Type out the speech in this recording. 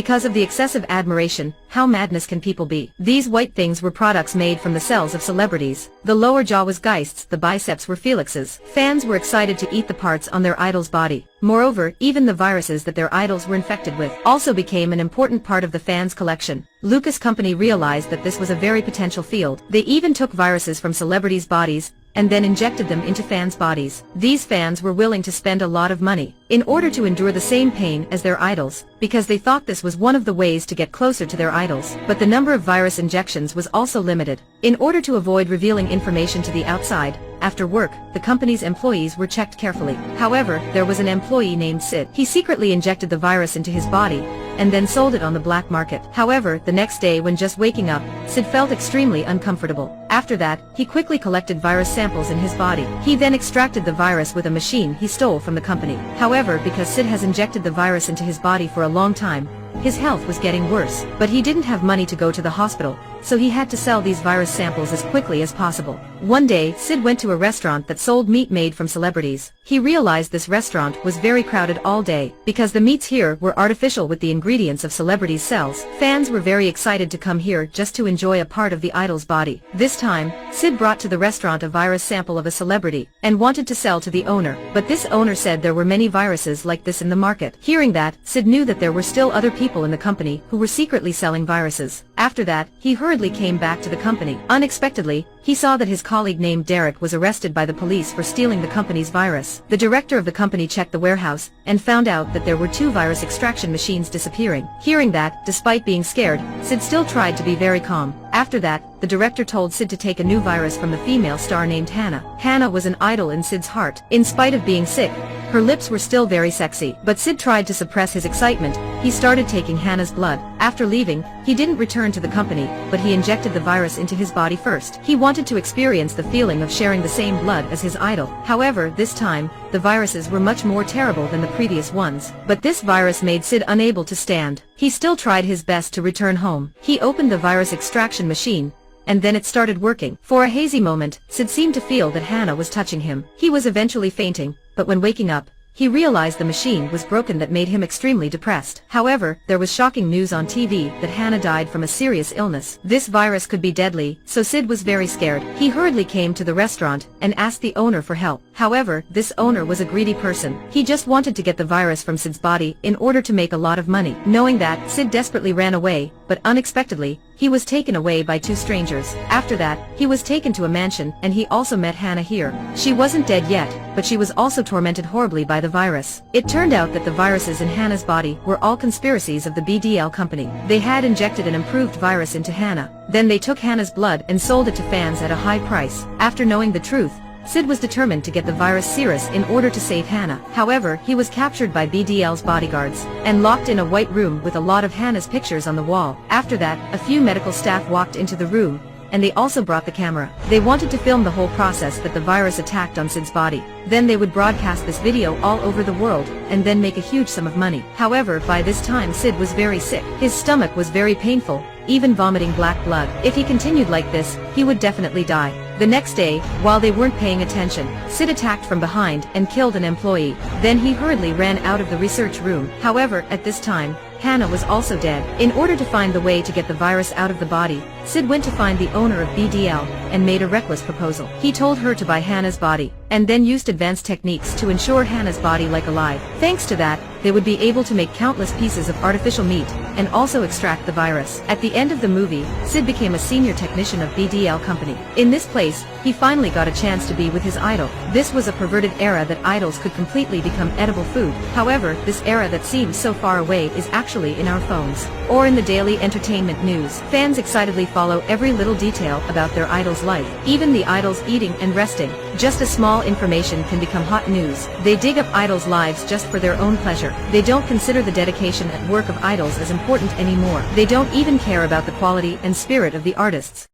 Because of the excessive admiration, how madness can people be? These white things were products made from the cells of celebrities. The lower jaw was Geist's, the biceps were Felix's. Fans were excited to eat the parts on their idol's body. Moreover, even the viruses that their idols were infected with also became an important part of the fans' collection. Lucas Company realized that this was a very potential field. They even took viruses from celebrities' bodies and then injected them into fans' bodies. These fans were willing to spend a lot of money in order to endure the same pain as their idols, because they thought this was one of the ways to get closer to their idols. But the number of virus injections was also limited. In order to avoid revealing information to the outside, after work, the company's employees were checked carefully. However, there was an employee named Sid. He secretly injected the virus into his body and then sold it on the black market. However, the next day when just waking up, Sid felt extremely uncomfortable. After that, he quickly collected virus samples in his body. He then extracted the virus with a machine he stole from the company. However, because Sid has injected the virus into his body for a long time, his health was getting worse, but he didn't have money to go to the hospital, so he had to sell these virus samples as quickly as possible. One day, Sid went to a restaurant that sold meat made from celebrities. He realized this restaurant was very crowded all day, because the meats here were artificial with the ingredients of celebrities' cells. Fans were very excited to come here just to enjoy a part of the idol's body. This time, Sid brought to the restaurant a virus sample of a celebrity, and wanted to sell to the owner, but this owner said there were many viruses like this in the market. Hearing that, Sid knew that there were still other people in the company who were secretly selling viruses. After that, he hurriedly came back to the company. Unexpectedly, he saw that his colleague named Derek was arrested by the police for stealing the company's virus. The director of the company checked the warehouse and found out that there were 2 virus extraction machines disappearing. Hearing that, despite being scared, Sid still tried to be very calm. After that, the director told Sid to take a new virus from the female star named Hannah. Hannah was an idol in Sid's heart. In spite of being sick, her lips were still very sexy, but Sid tried to suppress his excitement. He started taking Hannah's blood. After leaving, he didn't return to the company, but he injected the virus into his body first. He wanted to experience the feeling of sharing the same blood as his idol. However, this time, the viruses were much more terrible than the previous ones. But this virus made Sid unable to stand. He still tried his best to return home. He opened the virus extraction machine, and then it started working. For a hazy moment, Sid seemed to feel that Hannah was touching him. He was eventually fainting, but when waking up, he realized the machine was broken. That made him extremely depressed. However, there was shocking news on TV that Hannah died from a serious illness. This virus could be deadly, so Sid was very scared. He hurriedly came to the restaurant and asked the owner for help. However, this owner was a greedy person. He just wanted to get the virus from Sid's body in order to make a lot of money. Knowing that, Sid desperately ran away, but unexpectedly, he was taken away by 2 strangers. After that, he was taken to a mansion, and he also met Hannah here. She wasn't dead yet, but she was also tormented horribly by the virus. It turned out that the viruses in Hannah's body were all conspiracies of the BDL company. They had injected an improved virus into Hannah. Then they took Hannah's blood and sold it to fans at a high price. After knowing the truth, Sid was determined to get the virus Cirrus in order to save Hannah. However, he was captured by BDL's bodyguards and locked in a white room with a lot of Hannah's pictures on the wall. After that, a few medical staff walked into the room, and they also brought the camera. They wanted to film the whole process that the virus attacked on Sid's body. Then they would broadcast this video all over the world, and then make a huge sum of money. However, by this time Sid was very sick. His stomach was very painful, even vomiting black blood. If he continued like this, he would definitely die. The next day, while they weren't paying attention, Sid attacked from behind and killed an employee. Then he hurriedly ran out of the research room. However, at this time, Hannah was also dead. In order to find the way to get the virus out of the body, Sid went to find the owner of BDL and made a reckless proposal. He told her to buy Hannah's body, and then used advanced techniques to ensure Hannah's body like alive. Thanks to that, they would be able to make countless pieces of artificial meat, and also extract the virus. At the end of the movie, Sid became a senior technician of BDL company. In this place, he finally got a chance to be with his idol. This was a perverted era that idols could completely become edible food. However, this era that seems so far away is actually in our phones, or in the daily entertainment news. Fans excitedly follow every little detail about their idol's life, even the idol's eating and resting. Just a small information can become hot news. They dig up idols' lives just for their own pleasure. They don't consider the dedication and work of idols as important anymore. They don't even care about the quality and spirit of the artists.